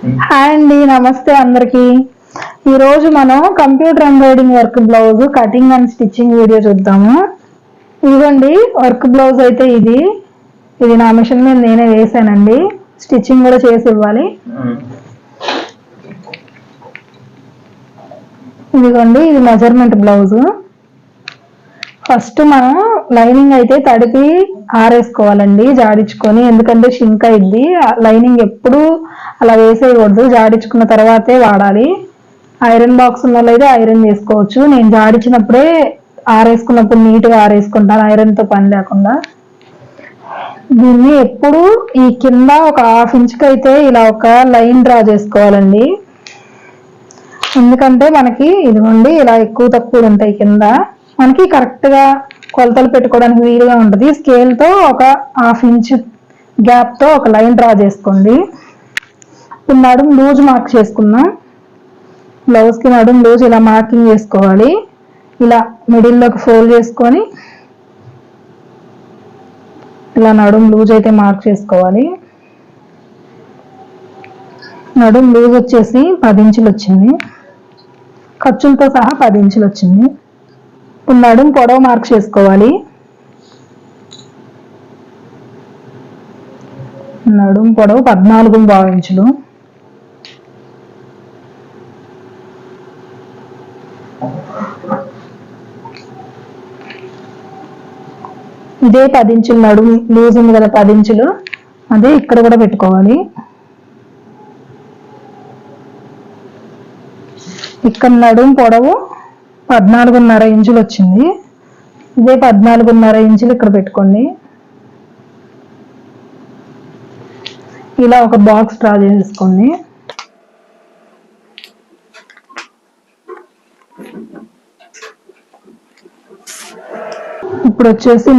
Hi అండి, నమస్తే అందరికి. ఈరోజు మనం computer embroidering work blouse cutting and stitching video చూద్దాము. ఇదిగోండి వర్క్ బ్లౌజ్ అయితే ఇది నా మిషన్ మీద నేనే వేసానండి. స్టిచ్చింగ్ కూడా చేసి ఇవ్వాలి. ఇదిగోండి ఇది మెజర్మెంట్ బ్లౌజ్. ఫస్ట్ మనం లైనింగ్ అయితే తడిపి ఆరేసుకోవాలండి, జాడించుకొని. ఎందుకంటే షింక్ అయింది. లైనింగ్ ఎప్పుడు అలా వేసేయకూడదు, జాడించుకున్న తర్వాతే వాడాలి. ఐరన్ బాక్స్ ఉన్న వాళ్ళు అయితే ఐరన్ చేసుకోవచ్చు. నేను జాడించినప్పుడే ఆరేసుకున్నప్పుడు నీట్గా ఆరేసుకుంటాను, ఐరన్తో పని లేకుండా. దీన్ని ఎప్పుడు ఈ కింద ఒక 1/2 ఇంచ్కి అయితే ఇలా ఒక లైన్ డ్రా చేసుకోవాలండి. ఎందుకంటే మనకి ఇదిగోండి ఇలా ఎక్కువ తక్కువ ఉంటాయి కింద, మనకి కరెక్ట్గా కొలతలు పెట్టుకోవడానికి వీలుగా ఉంటుంది. స్కేల్తో ఒక 1/2 ఇంచ్ గ్యాప్తో ఒక లైన్ డ్రా చేసుకోండి. ఇప్పుడు నడుం లూజ్ మార్క్ చేసుకుందాం. బ్లౌజ్కి నడుం లూజ్ ఇలా మార్కింగ్ చేసుకోవాలి. ఇలా మిడిల్లోకి ఫోల్డ్ చేసుకొని ఇలా నడుం లూజ్ అయితే మార్క్ చేసుకోవాలి. నడుం లూజ్ వచ్చేసి 10 ఇంచులు వచ్చింది, ఖర్చులతో సహా 10 ఇంచులు వచ్చింది. ఇప్పుడు నడుం పొడవు మార్క్ చేసుకోవాలి. నడుం పొడవు 14.5 ఇంచులు. ఇదే 10 ఇంచులు నడుం లూజ్ ఉంది కదా, 10 ఇంచులు అదే ఇక్కడ కూడా పెట్టుకోవాలి. ఇక్కడ నడుం పొడవు 14.5 ఇంచులు వచ్చింది. ఇదే 14.5 ఇంచులు ఇక్కడ పెట్టుకోండి. ఇలా ఒక బాక్స్ డ్రా చేసేసుకోండి. ఇప్పుడు వచ్చేసి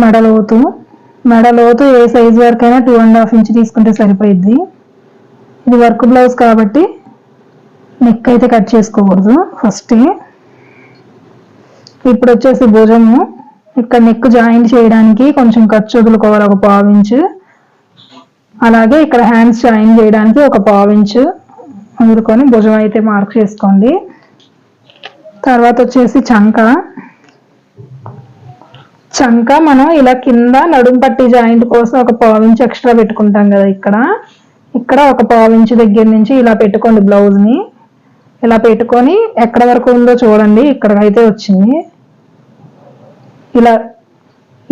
మెడలోతు ఏ సైజు వరకైనా 2.5 ఇంచ్ తీసుకుంటే సరిపోయిద్ది. ఇది వర్క్ బ్లౌజ్ కాబట్టి నెక్ అయితే కట్ చేసుకోకూడదు ఫస్ట్. ఇప్పుడు వచ్చేసి భుజము, ఇక్కడ నెక్ జాయింట్ చేయడానికి కొంచెం ఖర్చు వదులుకోవాలి, ఒక 1/4 ఇంచ్. అలాగే ఇక్కడ హ్యాండ్స్ జాయిన్ చేయడానికి ఒక 1/4 ఇంచ్ వదులుకొని భుజం అయితే మార్క్ చేసుకోండి. తర్వాత వచ్చేసి చంక మనం ఇలా కింద నడుం పట్టి జాయింట్ కోసం ఒక 1/4 ఇంచ్ ఎక్స్ట్రా పెట్టుకుంటాం కదా, ఇక్కడ ఒక 1/4 ఇంచ్ దగ్గర నుంచి ఇలా పెట్టుకోండి. బ్లౌజ్ని ఇలా పెట్టుకొని ఎక్కడ వరకు ఉందో చూడండి, ఇక్కడికైతే వచ్చింది.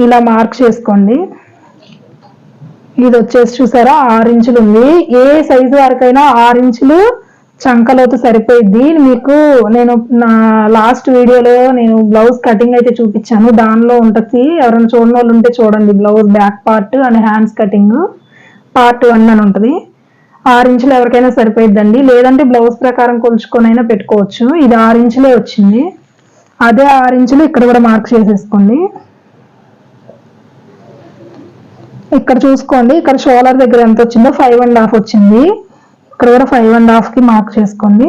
ఇలా మార్క్ చేసుకోండి. ఇది వచ్చేసి చూసారా 6 ఇంచులు ఉంది. ఏ సైజు వరకైనా 6 ఇంచులు చంకలోతు సరిపోయిద్ది. మీకు నేను నా లాస్ట్ వీడియోలో నేను బ్లౌజ్ కటింగ్ అయితే చూపించాను, దానిలో ఉంటుంది. ఎవరైనా చూడని వాళ్ళు ఉంటే చూడండి. Blouse back part and hands cutting part 1 అని ఉంటుంది. 6 ఇంచులు ఎవరికైనా సరిపోయిద్దండి, లేదంటే బ్లౌజ్ ప్రకారం కొలుచుకొనైనా పెట్టుకోవచ్చు. ఇది 6 ఇంచులే వచ్చింది. అదే 6 ఇంచులు ఇక్కడ కూడా మార్క్ చేసేసుకోండి. ఇక్కడ చూసుకోండి, ఇక్కడ షోల్డర్ దగ్గర ఎంత వచ్చిందో 5.5 వచ్చింది. ఇక్కడ కూడా 5.5కి మార్క్ చేసుకోండి.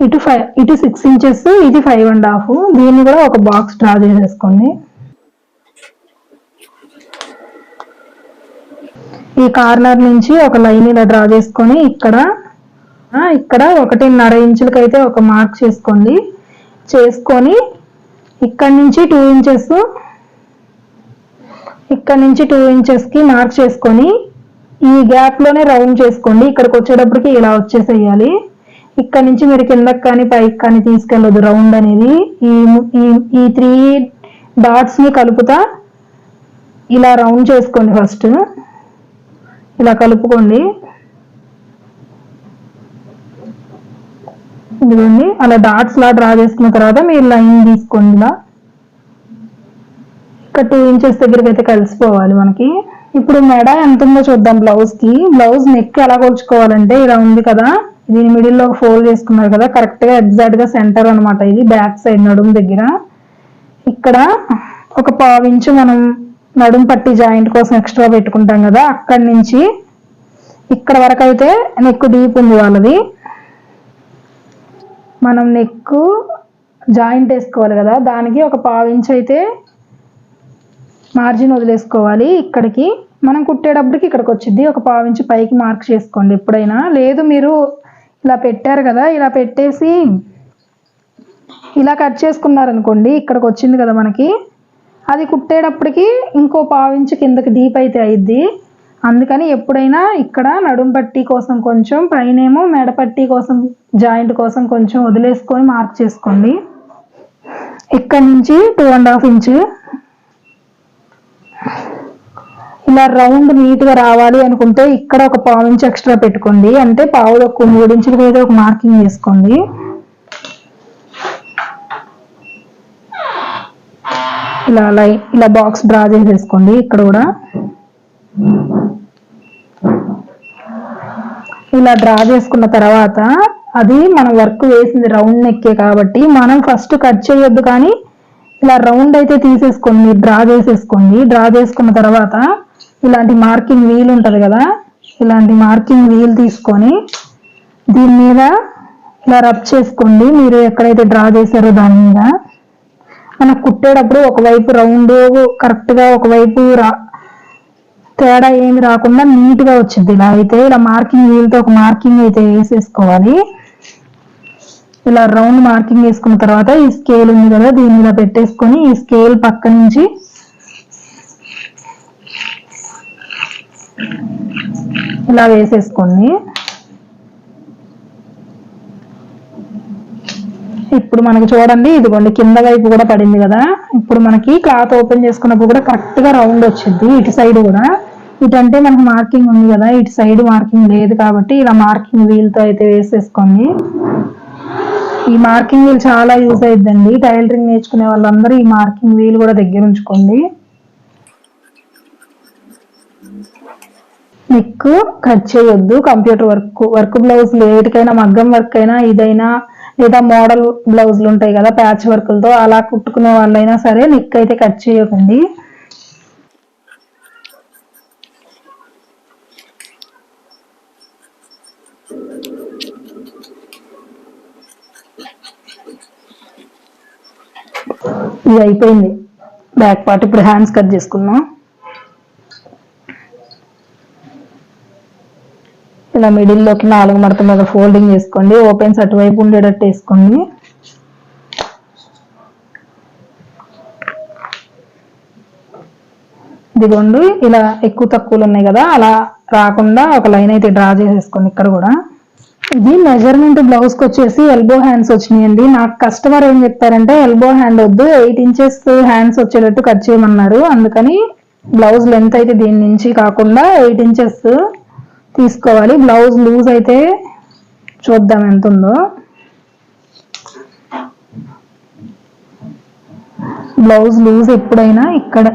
ఇటు 6 ఇంచెస్, ఇది 5.5. దీన్ని కూడా ఒక బాక్స్ డ్రా చేసేసుకోండి. ఈ కార్నర్ నుంచి ఒక లైన్ ఇలా డ్రా చేసుకొని ఇక్కడ 1.5 ఇంచులకి అయితే ఒక మార్క్ చేసుకోండి. చేసుకొని ఇక్కడ నుంచి 2 ఇంచెస్, ఇక్కడ నుంచి 2 ఇంచెస్కి మార్క్ చేసుకొని ఈ గ్యాప్లోనే రౌండ్ చేసుకోండి. ఇక్కడికి వచ్చేటప్పటికి ఇలా వచ్చేసేయాలి. ఇక్కడ నుంచి మీరు కిందకి కానీ పైకి కానీ తీసుకెళ్ళదు రౌండ్ అనేది. ఈ 3 డాట్స్ని కలుపుతా ఇలా రౌండ్ చేసుకోండి. ఫస్ట్ ఇలా కలుపుకోండి. ఇదిగోండి అలా డాట్స్ లా డ్రా చేసుకున్న తర్వాత మీరు లైన్ తీసుకోండి. ఇలా ఇక్కడ 2 ఇంచెస్ దగ్గరికి అయితే కలిసిపోవాలి మనకి. ఇప్పుడు మెడ ఎంత ఉందో చూద్దాం. బ్లౌజ్ నెక్ ఎలా కొలుచుకోవాలంటే ఇలా ఉంది కదా, దీని మిడిల్లో ఫోల్డ్ చేసుకున్నారు కదా, కరెక్ట్గా ఎగ్జాక్ట్గా సెంటర్ అనమాట. ఇది బ్యాక్ సైడ్ నడుం దగ్గర. ఇక్కడ ఒక 1/4 ఇంచు మనం నడుం పట్టి జాయింట్ కోసం ఎక్స్ట్రా పెట్టుకుంటాం కదా, అక్కడి నుంచి ఇక్కడ వరకు అయితే నెక్ డీప్ ఉంది వాళ్ళది. మనం నెక్ జాయింట్ వేసుకోవాలి కదా, దానికి ఒక 1/4 ఇంచ్ అయితే మార్జిన్ వదిలేసుకోవాలి. ఇక్కడికి మనం కుట్టేటప్పటికి ఇక్కడికి వచ్చింది. ఒక 1/4 ఇంచ్ పైకి మార్క్ చేసుకోండి ఎప్పుడైనా. లేదు మీరు ఇలా పెట్టారు కదా, ఇలా పెట్టేసి ఇలా కట్ చేసుకున్నారనుకోండి, ఇక్కడికి వచ్చింది కదా మనకి, అది కుట్టేటప్పటికి ఇంకో పావించి కిందకి డీప్ అయితే అయ్యిద్ది. అందుకని ఎప్పుడైనా ఇక్కడ నడుం పట్టీ కోసం కొంచెం, పైనేమో మెడ పట్టీ కోసం, జాయింట్ కోసం కొంచెం వదిలేసుకొని మార్క్ చేసుకోండి. ఇక్కడ నుంచి 2.5 ఇంచ్ ఇలా రౌండ్ నీట్గా రావాలి అనుకుంటే ఇక్కడ ఒక 1/4 ఇంచ్ ఎక్స్ట్రా పెట్టుకోండి. అంటే 3 ఇంచుల మీద ఒక మార్కింగ్ చేసుకోండి. ఇలా బాక్స్ డ్రా చేసేసుకోండి. ఇక్కడ కూడా ఇలా డ్రా చేసుకున్న తర్వాత, అది మనం వర్క్ వేసింది రౌండ్ నెక్కే కాబట్టి మనం ఫస్ట్ కట్ చేయొద్దు, కానీ ఇలా రౌండ్ అయితే తీసేసుకోండి, డ్రా చేసేసుకోండి. డ్రా చేసుకున్న తర్వాత ఇలాంటి మార్కింగ్ వీల్ ఉంటుంది కదా, ఇలాంటి మార్కింగ్ వీల్ తీసుకొని దీని మీద ఇలా రబ్ చేసుకోండి. మీరు ఎక్కడైతే డ్రా చేశారో దాని మీద. మనకు కుట్టేటప్పుడు ఒకవైపు రౌండ్ కరెక్ట్గా, ఒకవైపు తేడా ఏమి రాకుండా నీట్గా వచ్చింది. ఇలా అయితే ఇలా మార్కింగ్ వీల్తో ఒక మార్కింగ్ అయితే వేసేసుకోవాలి. ఇలా రౌండ్ మార్కింగ్ వేసుకున్న తర్వాత ఈ స్కేల్ ఉంది కదా, దీన్ని ఇలా పెట్టేసుకొని ఈ స్కేల్ పక్క నుంచి ఇలా వేసేసుకోండి. ఇప్పుడు మనకి చూడండి, ఇదిగోండి కింద వైపు కూడా పడింది కదా. ఇప్పుడు మనకి క్లాత్ ఓపెన్ చేసుకున్నప్పుడు కూడా కరెక్ట్గా రౌండ్ వచ్చింది. ఇటు సైడ్ కూడా, ఇటంటే మనకు మార్కింగ్ ఉంది కదా, ఇటు సైడ్ మార్కింగ్ లేదు కాబట్టి ఇలా మార్కింగ్ వీల్తో అయితే వేసేసుకోండి. ఈ మార్కింగ్ వీల్ చాలా యూజ్ అయిద్దండి. టైలరింగ్ నేర్చుకునే వాళ్ళందరూ ఈ మార్కింగ్ వీల్ కూడా దగ్గర ఉంచుకోండి. నెక్ కట్ చేయొద్దు. కంప్యూటర్ వర్క్ బ్లౌజులు ఏటికైనా, మగ్గం వర్క్ అయినా, ఇదైనా లేదా మోడల్ బ్లౌజులు ఉంటాయి కదా ప్యాచ్ వర్కులతో, అలా కుట్టుకునే వాళ్ళైనా సరే నెక్ అయితే కట్ చేయకండి. ఇది అయిపోయింది బ్యాక్ పార్ట్. ఇప్పుడు హ్యాండ్స్ కట్ చేసుకుందాం. ఇలా మిడిల్లోకి 4 మడత మీద ఫోల్డింగ్ చేసుకోండి. ఓపెన్స్ అటువైపు ఉండేటట్టు వేసుకోండి. ఇదిగోండి, ఇలా ఎక్కువ తక్కువలు ఉన్నాయి కదా, అలా రాకుండా ఒక లైన్ అయితే డ్రా చేసేసుకోండి. ఇక్కడ కూడా ఇది మెజర్మెంట్ బ్లౌజ్ కి వచ్చేసి ఎల్బో హ్యాండ్స్ వచ్చినాయండి. నాకు కస్టమర్ ఏం చెప్తారంటే ఎల్బో హ్యాండ్ వద్దు, 8 ఇంచెస్ హ్యాండ్స్ వచ్చేటట్టు కట్ చేయమన్నారు. అందుకని బ్లౌజ్ లెంత్ అయితే దీని నుంచి కాకుండా 8 ఇంచెస్ తీసుకోవాలి. బ్లౌజ్ లూజ్ అయితే చూద్దాం ఎంత ఉందో. బ్లౌజ్ లూజ్ ఎప్పుడైనా ఇక్కడ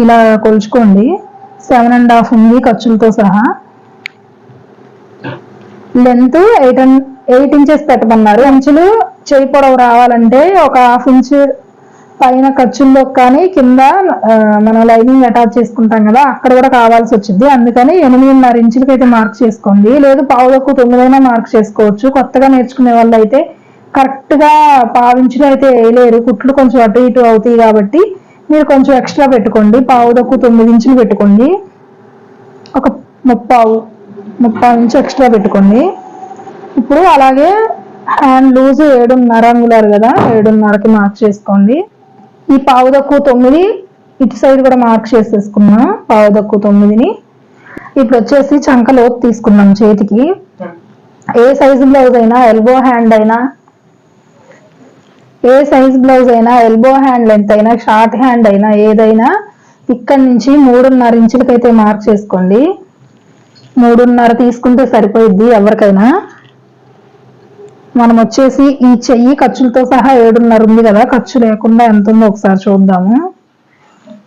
ఇలా కొలుచుకోండి. 7.5 ఉంది ఖర్చులతో సహా. లెంత్ 8 ఇంచెస్ పెట్టమన్నారు. అంచులు చేయి పొడవు రావాలంటే ఒక 1/2 ఇంచ్ పైన ఖర్చుల్లో కానీ కింద మనం లైనింగ్ అటాచ్ చేసుకుంటాం కదా, అక్కడ కూడా కావాల్సి వచ్చింది. అందుకని 8.5 ఇంచులకి అయితే మార్క్ చేసుకోండి. లేదు 8.25 అయినా మార్క్ చేసుకోవచ్చు. కొత్తగా నేర్చుకునే వాళ్ళు అయితే కరెక్ట్గా 1/2 ఇంచులు అయితే వేయలేరు, కుట్లు కొంచెం అటు ఇటు అవుతాయి కాబట్టి మీరు కొంచెం ఎక్స్ట్రా పెట్టుకోండి. 8.25 ఇంచులు పెట్టుకోండి. ఒక 3.5 ఇంచు ఎక్స్ట్రా పెట్టుకోండి. ఇప్పుడు అలాగే హ్యాండ్ లూజ్ 7.5 అంగుళాలు కదా, 7.5కి మార్క్ చేసుకోండి. ఈ 8.25 ఇటు సైడ్ కూడా మార్క్ చేసేసుకున్నాం. 8.25ని ఇప్పుడు వచ్చేసి చంక లోతు తీసుకున్నాం చేతికి. ఏ సైజు బ్లౌజ్ అయినా, ఎల్బో హ్యాండ్ అయినా, ఏ సైజ్ బ్లౌజ్ అయినా, ఎల్బో హ్యాండ్ లెంత్ అయినా, షార్ట్ హ్యాండ్ అయినా, ఏదైనా ఇక్కడ నుంచి 3.5 ఇంచులకైతే మార్క్ చేసుకోండి. 3.5 తీసుకుంటే సరిపోయిద్ది ఎవరికైనా. మనం వచ్చేసి ఈ చెయ్యి ఖర్చులతో సహా 7.5 ఉంది కదా, ఖర్చు లేకుండా ఎంత ఉందో ఒకసారి చూద్దాము.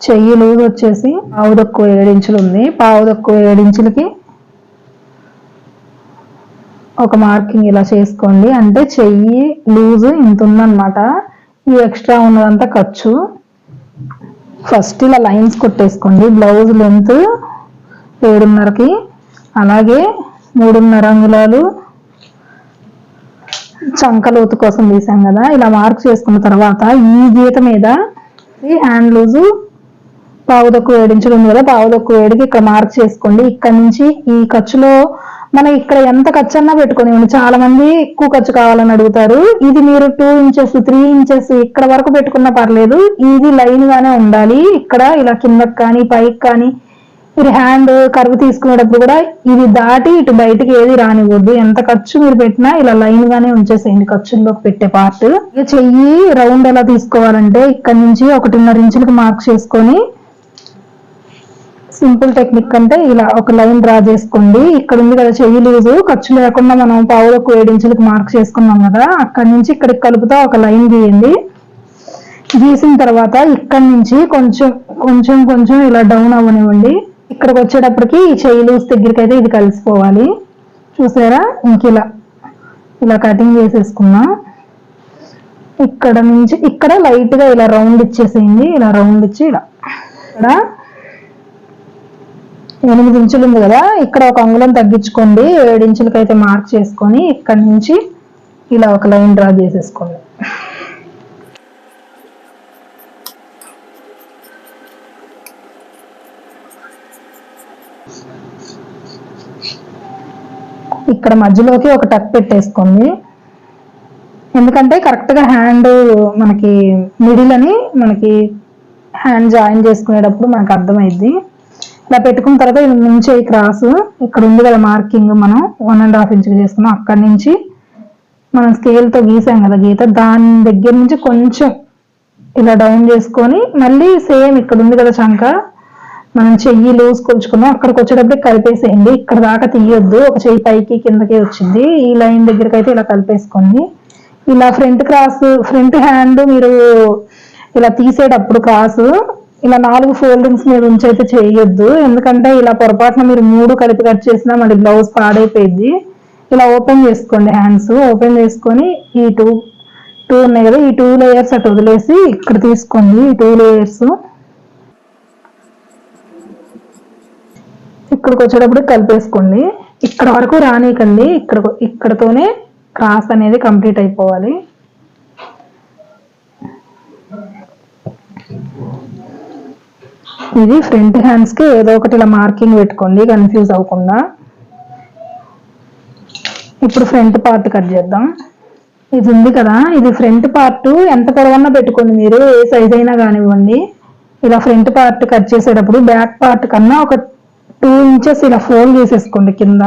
చెయ్యి లూజ్ వచ్చేసి 7.5 ఇంచులు ఉంది. 7.5 ఇంచులకి ఒక మార్కింగ్ ఇలా చేసుకోండి. అంటే చెయ్యి లూజ్ ఇంత ఉందన్నమాట. ఈ ఎక్స్ట్రా ఉన్నదంతా ఖర్చు. ఫస్ట్ ఇలా లైన్స్ కొట్టేసుకోండి. బ్లౌజ్ లెంత్ 7.5కి, అలాగే 3.5 అంగుళాలు చంక లోతు కోసం తీసాం కదా, ఇలా మార్క్ చేసుకున్న తర్వాత ఈ గీత మీద హ్యాండ్ లూజు 7.5 ఇంచులు ఉంది కదా, 7.5కి ఇక్కడ మార్క్ చేసుకోండి. ఇక్కడ నుంచి ఈ ఖర్చులో మనం ఇక్కడ ఎంత ఖర్చు అన్నా పెట్టుకుని, చాలా మంది ఎక్కువ ఖర్చు కావాలని అడుగుతారు. ఇది మీరు 2 ఇంచెస్ 3 ఇంచెస్ ఇక్కడ వరకు పెట్టుకున్నా పర్లేదు. ఇది లైన్ గానే ఉండాలి. ఇక్కడ ఇలా కిందకి కానీ పైకి కానీ మీరు హ్యాండ్ కరువు తీసుకునేటప్పుడు కూడా ఇది దాటి ఇటు బయటికి ఏది రానివ్వద్దు. ఎంత ఖర్చు మీరు పెట్టినా ఇలా లైన్ గానే ఉంచేసేయండి ఖర్చుల్లోకి పెట్టే పార్ట్. చెయ్యి రౌండ్ ఎలా తీసుకోవాలంటే ఇక్కడ నుంచి 1.5 ఇంచులకు మార్క్ చేసుకొని, సింపుల్ టెక్నిక్ అంటే ఇలా ఒక లైన్ డ్రా చేసుకోండి. ఇక్కడ ఉంది కదా చెయ్యి లూజు, ఖర్చు లేకుండా మనం పావులకు 7 ఇంచులకు మార్క్ చేసుకున్నాం కదా, అక్కడ నుంచి ఇక్కడికి కలుపుతా ఒక లైన్ గీయండి. గీసిన తర్వాత ఇక్కడ నుంచి కొంచెం కొంచెం కొంచెం ఇలా డౌన్ అవ్వనివ్వండి. ఇక్కడికి వచ్చేటప్పటికి ఈ చెయ్యి లూజ్ దగ్గరికి అయితే ఇది కలిసిపోవాలి. చూసారా, ఇంక ఇలా కటింగ్ చేసేసుకున్నా. ఇక్కడ నుంచి ఇక్కడ లైట్ గా ఇలా రౌండ్ ఇచ్చేసేయండి. ఇలా రౌండ్ ఇచ్చి ఇలా ఇక్కడ 8 ఇంచులు ఉంది కదా, ఇక్కడ ఒక అంగుళం తగ్గించుకోండి. 7 ఇంచులకి అయితే మార్క్ చేసుకొని ఇక్కడ నుంచి ఇలా ఒక లైన్ డ్రా చేసేసుకోండి. ఇక్కడ మధ్యలోకి ఒక టక్ పెట్టేసుకోండి. ఎందుకంటే కరెక్ట్ గా హ్యాండ్ మనకి మిడిల్ అని మనకి హ్యాండ్ జాయిన్ చేసుకునేటప్పుడు మనకు అర్థమైద్ది. ఇలా పెట్టుకున్న తర్వాత ఇది నుంచి క్రాస్ ఇక్కడ ఉంది కదా మార్కింగ్, మనం 1.5 ఇంచ్ చేసుకున్నాం. అక్కడి నుంచి మనం స్కేల్ తో గీసాం కదా గీత, దాని దగ్గర నుంచి కొంచెం ఇలా డౌన్ చేసుకొని మళ్ళీ సేమ్ ఇక్కడ ఉంది కదా చంక, మనం చెయ్యి లూజ్ కొలుచుకున్నాం, అక్కడికి వచ్చేటప్పుడు కలిపేసేయండి. ఇక్కడ దాకా తీయొద్దు, ఒక చెయ్యి పైకి కిందకి వచ్చింది. ఈ లైన్ దగ్గరికి అయితే ఇలా కలిపేసుకోండి. ఇలా ఫ్రంట్ క్రాస్, ఫ్రంట్ హ్యాండ్ మీరు ఇలా తీసేటప్పుడు క్రాస్ ఇలా 4 ఫోల్డింగ్స్ మీద ఉంచి అయితే చేయొద్దు. ఎందుకంటే ఇలా పొరపాటున మీరు 3 కలిపి కట్ చేసినా మళ్ళీ బ్లౌజ్ పాడైపోయింది. ఇలా ఓపెన్ చేసుకోండి. హ్యాండ్స్ ఓపెన్ చేసుకొని ఈ 2 ఉన్నాయి కదా, ఈ 2 లేయర్స్ అటు వదిలేసి ఇక్కడ తీసుకోండి. ఈ 2 లేయర్స్ ఇక్కడికి వచ్చేటప్పుడు కలిపేసుకోండి. ఇక్కడ వరకు రానీకండి, ఇక్కడతోనే క్రాస్ అనేది కంప్లీట్ అయిపోవాలి. ఇది ఫ్రంట్ హ్యాండ్స్ కి ఏదో ఒకటి ఇలా మార్కింగ్ పెట్టుకోండి, కన్ఫ్యూజ్ అవ్వకుండా. ఇప్పుడు ఫ్రంట్ పార్ట్ కట్ చేద్దాం. ఇది ఉంది కదా, ఇది ఫ్రంట్ పార్ట్ ఎంత పొడవన్నా పెట్టుకోండి, మీరు ఏ సైజ్ అయినా కానివ్వండి. ఇలా ఫ్రంట్ పార్ట్ కట్ చేసేటప్పుడు బ్యాక్ పార్ట్ కన్నా ఒక 2 ఇంచెస్ ఇలా ఫోల్డ్ చేసేసుకోండి కింద.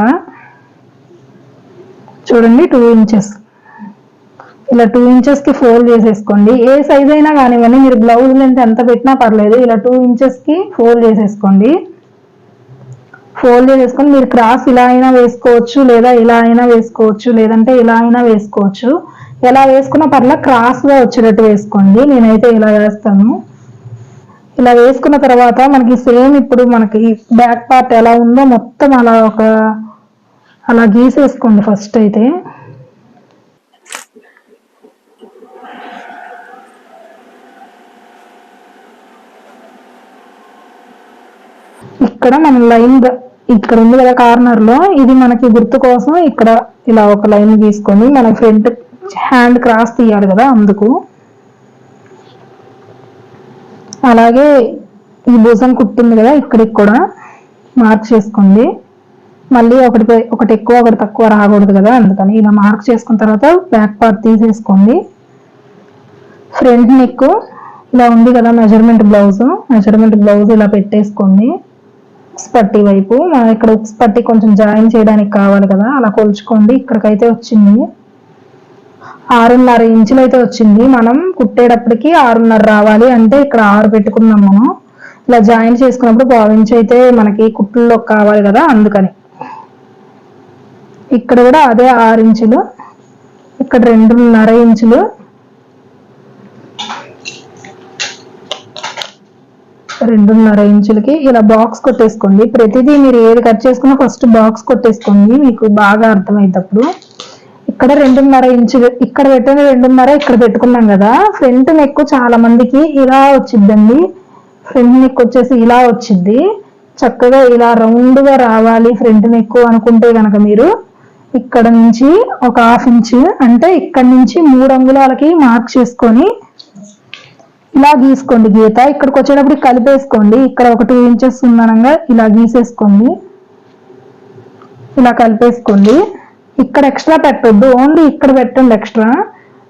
చూడండి 2 ఇంచెస్ ఇలా 2 ఇంచెస్ కి ఫోల్డ్ చేసేసుకోండి. ఏ సైజ్ అయినా కానివ్వండి, మీరు బ్లౌజ్ లెంత్ ఎంత పెట్టినా పర్లేదు. ఇలా 2 ఇంచెస్ కి ఫోల్డ్ చేసేసుకోండి. ఫోల్డ్ చేసేసుకొని మీరు క్రాస్ ఇలా అయినా వేసుకోవచ్చు, లేదా ఇలా అయినా వేసుకోవచ్చు, లేదంటే ఇలా అయినా వేసుకోవచ్చు. ఎలా వేసుకున్నా పర్లేదు, క్రాస్ గా వచ్చేటట్టు వేసుకోండి. నేనైతే ఇలా వేస్తాను. ఇలా వేసుకున్న తర్వాత మనకి సేమ్ ఇప్పుడు మనకి బ్యాక్ పార్ట్ ఎలా ఉందో మొత్తం అలా గీసేసుకోండి ఫస్ట్ అయితే. ఇక్కడ మన లైన్ ఇక్కడ ఉంది కదా కార్నర్ లో, ఇది మనకి గుర్తు కోసం ఇక్కడ ఇలా ఒక లైన్ గీసుకొని మన ఫ్రంట్ హ్యాండ్ క్రాస్ తీయాలి కదా, అందుకు. అలాగే ఈ భుజం కుట్టింది కదా, ఇక్కడికి కూడా మార్క్ చేసుకోండి. మళ్ళీ ఒకటి ఎక్కువ ఒకటి తక్కువ రాకూడదు కదా, అందుకని ఇలా మార్క్ చేసుకున్న తర్వాత బ్యాక్ పార్ట్ తీసేసుకోండి. ఫ్రంట్ నెక్ ఇలా ఉంది కదా, మెజర్మెంట్ బ్లౌజ్ ఇలా పెట్టేసుకోండి. పట్టి వైపు మనం ఇక్కడ పట్టి కొంచెం జాయిన్ చేయడానికి కావాలి కదా, అలా కొలుచుకోండి. ఇక్కడికైతే వచ్చింది 6.5 ఇంచులు అయితే వచ్చింది. మనం కుట్టేటప్పటికి 6.5 రావాలి, అంటే ఇక్కడ 6 పెట్టుకున్నాం మనం. ఇలా జాయిన్ చేసుకున్నప్పుడు 1/2 ఇంచు అయితే మనకి కుట్టుల్లో కావాలి కదా, అందుకని. ఇక్కడ కూడా అదే 6 ఇంచులు, ఇక్కడ 2.5 ఇంచులు, 2.5 ఇంచులకి ఇలా బాక్స్ కొట్టేసుకోండి. ప్రతిదీ మీరు ఏది కట్ చేసుకున్నా ఫస్ట్ బాక్స్ కొట్టేసుకోండి, మీకు బాగా అర్థమైనప్పుడు. ఇక్కడ 2.5 ఇంచులు ఇక్కడ పెట్టిన 2.5 ఇక్కడ పెట్టుకున్నాం కదా. ఫ్రంట్ నెక్ చాలా మందికి ఇలా వచ్చిద్దండి. ఫ్రంట్ నెక్ వచ్చేసి ఇలా వచ్చింది. చక్కగా ఇలా రౌండ్ గా రావాలి ఫ్రంట్ నెక్ అనుకుంటే కనుక మీరు ఇక్కడ నుంచి ఒక 1/2 ఇంచు, అంటే ఇక్కడ నుంచి 3 అంగుళాలకి మార్క్ చేసుకొని ఇలా గీసుకోండి గీత. ఇక్కడికి వచ్చేటప్పుడు కలిపేసుకోండి. ఇక్కడ ఒక 2 ఇంచెస్ ఉందనంగా ఇలా గీసేసుకోండి. ఇలా కలిపేసుకోండి. ఇక్కడ ఎక్స్ట్రా పెట్టొద్దు, ఓన్లీ ఇక్కడ పెట్టండి ఎక్స్ట్రా.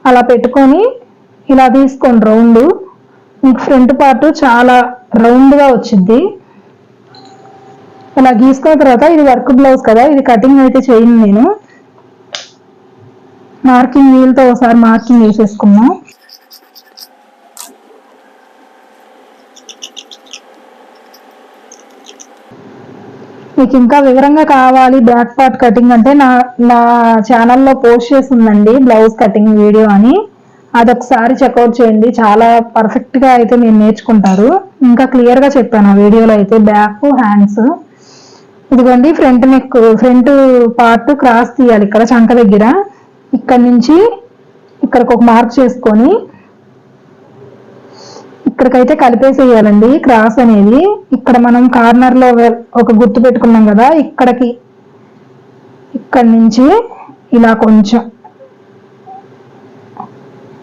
అలా పెట్టుకొని ఇలా తీసుకోండి రౌండ్. మీకు ఫ్రంట్ పార్ట్ చాలా రౌండ్గా వచ్చింది. ఇలా గీసుకున్న తర్వాత ఇది వర్క్ బ్లౌజ్ కదా, ఇది కటింగ్ అయితే చేయను నేను. మార్కింగ్ వీల్తో ఒకసారి మార్కింగ్ వేసేసుకున్నాం. మీకు ఇంకా వివరంగా కావాలి బ్యాక్ పార్ట్ కటింగ్ అంటే నా ఛానల్లో పోస్ట్ చేసి ఉందండి బ్లౌజ్ కటింగ్ వీడియో అని. అదొకసారి చెక్అవుట్ చేయండి, చాలా పర్ఫెక్ట్గా అయితే మీరు నేర్చుకుంటారు. ఇంకా క్లియర్గా చెప్పాను ఆ వీడియోలో అయితే. Back, hands. ఇదిగోండి front neck, front part cross తీయాలి ఇక్కడ చంక దగ్గర. ఇక్కడ నుంచి ఇక్కడికి ఒక మార్క్ చేసుకొని ఇక్కడికైతే కలిపేసేయాలండి క్రాస్ అనేది. ఇక్కడ మనం కార్నర్ లో ఒక గుర్తు పెట్టుకున్నాం కదా, ఇక్కడికి ఇక్కడి నుంచి ఇలా కొంచెం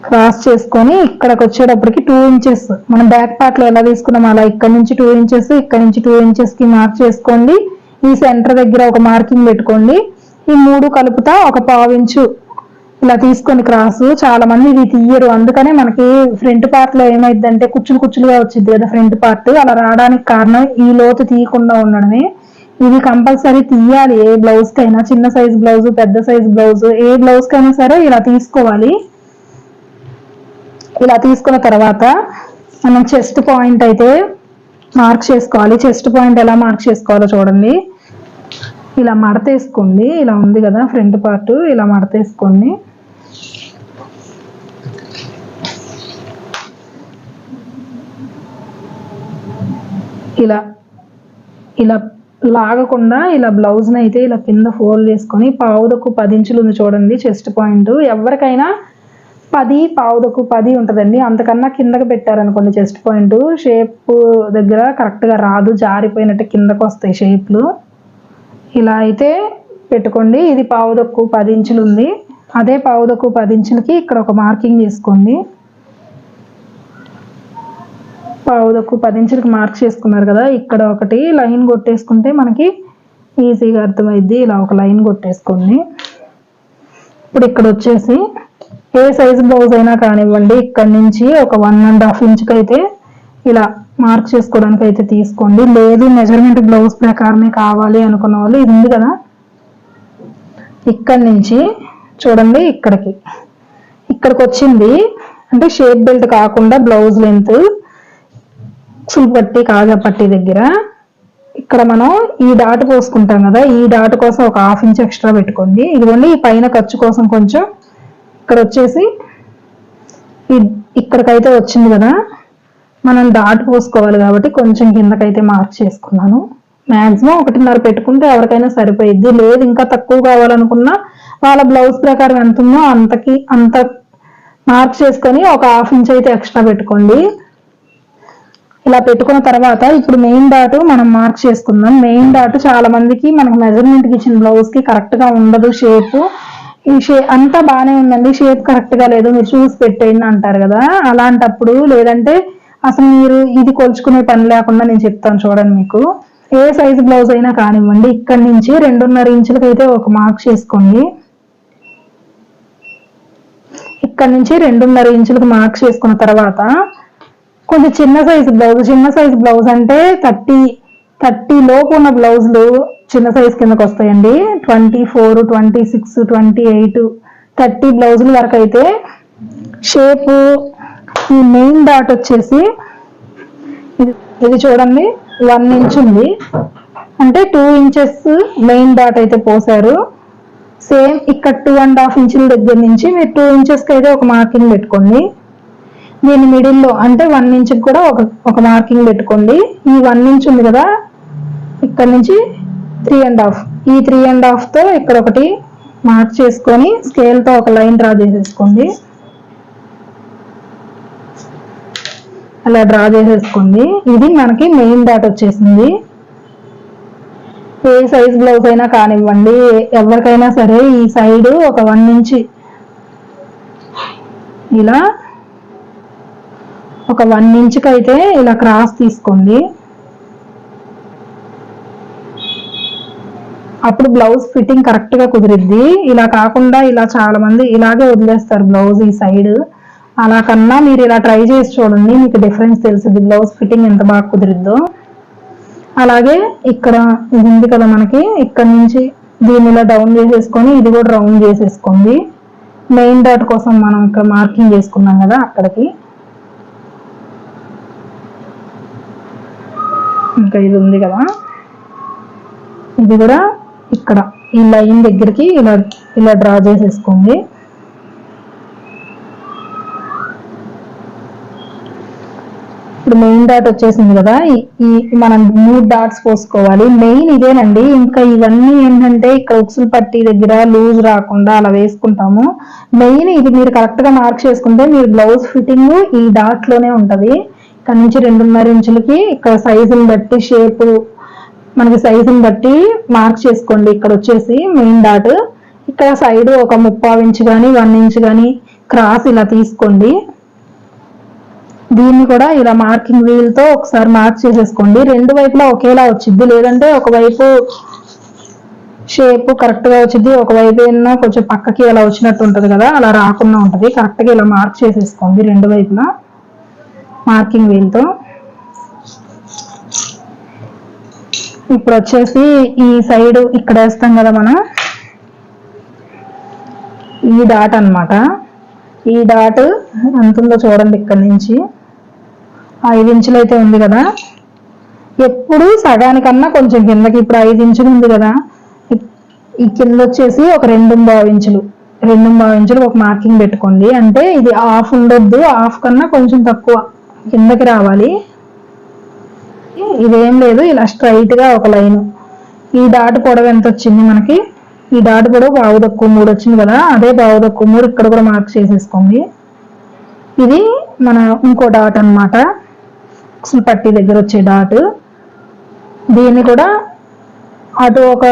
క్రాస్ చేసుకొని ఇక్కడికి వచ్చేటప్పటికి 2 ఇంచెస్ మనం బ్యాక్ పార్ట్ లో ఎలా తీసుకున్నాం అలా ఇక్కడ నుంచి 2 ఇంచెస్, ఇక్కడ నుంచి 2 ఇంచెస్ కి మార్క్ చేసుకోండి. ఈ సెంటర్ దగ్గర ఒక మార్కింగ్ పెట్టుకోండి. ఈ 3 కలుపుతా ఒక 1/2 ఇంచు ఇలా తీసుకొని క్రాస్. చాలా మంది ఇది తీయరు, అందుకనే మనకి ఫ్రంట్ పార్ట్ లో ఏమైందంటే కుచ్చులుగా వచ్చింది కదా ఫ్రంట్ పార్ట్. అలా రావడానికి కారణం ఈ లోతు తీయకుండా ఉండడమే. ఇది కంపల్సరీ తీయాలి ఏ బ్లౌజ్ కైనా, చిన్న సైజ్ బ్లౌజ్, పెద్ద సైజ్ బ్లౌజ్, ఏ బ్లౌజ్ కైనా సరే ఇలా తీసుకోవాలి. ఇలా తీసుకున్న తర్వాత మనం చెస్ట్ పాయింట్ అయితే మార్క్ చేసుకోవాలి. చెస్ట్ పాయింట్ ఎలా మార్క్ చేసుకోవాలో చూడండి. ఇలా మడతేసుకోండి. ఇలా ఉంది కదా ఫ్రంట్ పార్ట్, ఇలా మడతేసుకోండి. ఇలా ఇలా లాగకుండా ఇలా బ్లౌజ్ని అయితే ఇలా కింద ఫోల్డ్ చేసుకొని పావుదకు 10 ఇంచులు ఉంది చూడండి చెస్ట్ పాయింట్. ఎవరికైనా 10, పావుదకు 10 ఉంటుందండి. అంతకన్నా కిందకి పెట్టారనుకోండి చెస్ట్ పాయింట్ షేప్ దగ్గర కరెక్ట్గా రాదు, జారిపోయినట్టు కిందకు వస్తాయి షేప్లు. ఇలా అయితే పెట్టుకోండి. ఇది పావుదకు 10 ఇంచులు ఉంది. అదే పావుదకు 10 ఇంచులకి ఇక్కడ ఒక మార్కింగ్ చేసుకోండి. పావుదకు 10 ఇంచులకి మార్క్ చేసుకున్నారు కదా, ఇక్కడ ఒకటి లైన్ కొట్టేసుకుంటే మనకి ఈజీగా అర్థమైద్ది. ఇలా ఒక లైన్ కొట్టేసుకోండి. ఇప్పుడు ఇక్కడ వచ్చేసి ఏ సైజు బ్లౌజ్ అయినా కానివ్వండి, ఇక్కడ నుంచి ఒక 1.5 ఇంచుకి అయితే ఇలా మార్క్ చేసుకోవడానికి అయితే తీసుకోండి. లేదు మెజర్మెంట్ బ్లౌజ్ ప్రకారమే కావాలి అనుకున్న వాళ్ళు ఇది ఉంది కదా, ఇక్కడ నుంచి చూడండి ఇక్కడికి వచ్చింది. అంటే షేప్ బెల్ట్ కాకుండా బ్లౌజ్ లెంత్ ఫుల్ పట్టి కాజా పట్టి దగ్గర ఇక్కడ మనం ఈ డాట్ పోసుకుంటాం కదా, ఈ డాట్ కోసం ఒక 1/2 ఇంచ్ ఎక్స్ట్రా పెట్టుకోండి. ఇదిగోండి ఈ పైన ఖర్చు కోసం కొంచెం ఇక్కడ వచ్చేసి ఇక్కడికైతే వచ్చింది కదా, మనం డాట్ పోసుకోవాలి కాబట్టి కొంచెం కిందకైతే మార్క్ చేసుకున్నాను. మ్యాక్సిమం 1.5 పెట్టుకుంటే ఎవరికైనా సరిపోయిద్ది. లేదు ఇంకా తక్కువ కావాలనుకున్నా వాళ్ళ బ్లౌజ్ ప్రకారం ఎంత ఉందో అంత మార్క్ చేసుకొని ఒక 1/2 ఇంచ్ అయితే ఎక్స్ట్రా పెట్టుకోండి. ఇలా పెట్టుకున్న తర్వాత ఇప్పుడు మెయిన్ డాట్ మనం మార్క్ చేసుకుందాం. మెయిన్ డాట్ చాలా మందికి మనకు మెజర్మెంట్ కి ఇచ్చిన బ్లౌజ్ కి కరెక్ట్ గా ఉండదు. షేప్ ఈ షేప్ అంతా బాగానే ఉందండి, షేప్ కరెక్ట్ గా లేదు, మీరు చూసి పెట్టేయండి అంటారు కదా. అలాంటప్పుడు లేదంటే అసలు మీరు ఇది కొలుచుకునే పని లేకుండా నేను చెప్తాను చూడండి. మీకు ఏ సైజు బ్లౌజ్ అయినా కానివ్వండి, ఇక్కడ నుంచి 2.5 ఇంచులకి అయితే ఒక మార్క్ చేసుకోండి. ఇక్కడ నుంచి 2.5 ఇంచులకు మార్క్ చేసుకున్న తర్వాత కొంచెం చిన్న సైజు బ్లౌజ్ అంటే 30 లోపు ఉన్న బ్లౌజులు చిన్న సైజు కిందకి వస్తాయండి. 24, 26, 28, 30 బ్లౌజుల వరకు అయితే షేప్ ఈ మెయిన్ డాట్ వచ్చేసి ఇది చూడండి 1 ఇంచ్ ఉంది. అంటే 2 ఇంచెస్ మెయిన్ డాట్ అయితే పోసారు. సేమ్ ఇక్కడ 2.5 ఇంచుల దగ్గర నుంచి మీరు 2 ఇంచెస్కి అయితే ఒక మార్కింగ్ పెట్టుకోండి. దీని మిడిల్లో అంటే 1 ఇంచ్కి కూడా ఒక మార్కింగ్ పెట్టుకోండి. ఈ 1 ఇంచ్ ఉంది కదా, ఇక్కడ నుంచి 3.5, ఈ 3.5తో ఇక్కడ ఒకటి మార్క్ చేసుకొని స్కేల్తో ఒక లైన్ డ్రా చేసేసుకోండి. అలా డ్రా చేసేసుకోండి. ఇది మనకి మెయిన్ డాట్ వచ్చేసింది. ఏ సైజ్ బ్లౌజ్ అయినా కానివ్వండి, ఎవరికైనా సరే ఈ సైడ్ ఒక 1 ఇంచ్ ఇలా ఒక 1 ఇంచ్కి అయితే ఇలా క్రాస్ తీసుకోండి. అప్పుడు బ్లౌజ్ ఫిట్టింగ్ కరెక్ట్ గా కుదిరిద్ది. ఇలా కాకుండా ఇలా చాలా మంది ఇలాగే వదిలేస్తారు బ్లౌజ్ ఈ సైడ్. అలా కన్నా మీరు ఇలా ట్రై చేసి చూడండి, మీకు డిఫరెన్స్ తెలుస్తుంది బ్లౌజ్ ఫిట్టింగ్ ఎంత బాగా కుదిరిద్దో. అలాగే ఇక్కడ ఇది ఉంది కదా మనకి, ఇక్కడ నుంచి దీన్ని ఇలా డౌన్ చేసేసుకొని ఇది కూడా రౌండ్ చేసేసుకోండి. మెయిన్ డాట్ కోసం మనం ఇక్కడ మార్కింగ్ చేసుకున్నాం కదా అక్కడికి. ఇంకా ఇది ఉంది కదా, ఇది కూడా ఇక్కడ ఈ లైన్ దగ్గరికి ఇలా ఇలా డ్రా చేసేసుకోండి. ఇప్పుడు మెయిన్ డాట్ వచ్చేసింది కదా, ఈ మనం 3 డాట్స్ పోసుకోవాలి. మెయిన్ ఇదేనండి. ఇంకా ఇవన్నీ ఏంటంటే ఇక్కడ ఉక్సులు పట్టి దగ్గర లూజ్ రాకుండా అలా వేసుకుంటాము. మెయిన్ ఇది మీరు కరెక్ట్ గా మార్క్ చేసుకుంటే మీరు బ్లౌజ్ ఫిట్టింగ్ ఈ డాట్ లోనే ఉంటది. ఇక్కడ నుంచి 2.5 ఇంచులకి ఇక్కడ సైజుని బట్టి షేప్ మనకి సైజుని బట్టి మార్క్ చేసుకోండి. ఇక్కడ వచ్చేసి మెయిన్ డాట్, ఇక్కడ సైడ్ ఒక 3/4 ఇంచు కానీ 1 ఇంచు కానీ క్రాస్ ఇలా తీసుకోండి. దీన్ని కూడా ఇలా మార్కింగ్ వీల్ తో ఒకసారి మార్క్ చేసేసుకోండి. 2 వైపులా ఒకేలా వచ్చింది, లేదంటే ఒకవైపు షేప్ కరెక్ట్ గా వచ్చింది, ఒకవైపు ఏమన్నా కొంచెం పక్కకి అలా వచ్చినట్టు ఉంటది కదా, అలా రాకుండా ఉంటది. కరెక్ట్ గా ఇలా మార్క్ చేసేసుకోండి 2 వైపులా మార్కింగ్ వీల్ తో. ఇప్పుడు వచ్చేసి ఈ సైడ్ ఇక్కడ వేస్తాం కదా మనం, ఈ డాట్ అన్నమాట. ఈ డాట్ ఎంత ఉందో చూడండి, ఇక్కడ నుంచి 5 ఇంచులు అయితే ఉంది కదా. ఎప్పుడు సగానికన్నా కొంచెం కిందకి, ఇప్పుడు 5 ఇంచులు ఉంది కదా, ఈ కింద వచ్చేసి ఒక 2.5 ఇంచులు 2.5 ఇంచులు ఒక మార్కింగ్ పెట్టుకోండి. అంటే ఇది హాఫ్ ఉండొద్దు, హాఫ్ కన్నా కొంచెం తక్కువ కిందకి రావాలి. ఇదేం లేదు, ఇలా స్ట్రైట్ గా ఒక లైన్. ఈ డాట్ పొడవు ఎంత వచ్చింది మనకి, ఈ డాట్ పొడవు 1/4 వచ్చింది కదా, అదే 1/4 ఇక్కడ కూడా మార్క్ చేసేసుకోండి. ఇది మన ఇంకో డాట్ అన్నమాట, పట్టి దగ్గర వచ్చే డాట్. దీన్ని కూడా అటు ఒక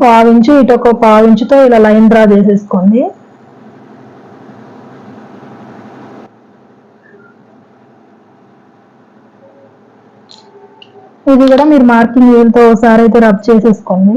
1/4 ఇంచు ఇటు ఒక 1/4 ఇంచుతో ఇలా లైన్ డ్రా చేసేసుకోండి. ఇది కూడా మీరు మార్కింగ్ వీల్ తో ఒకసారి అయితే రబ్ చేసేసుకోండి.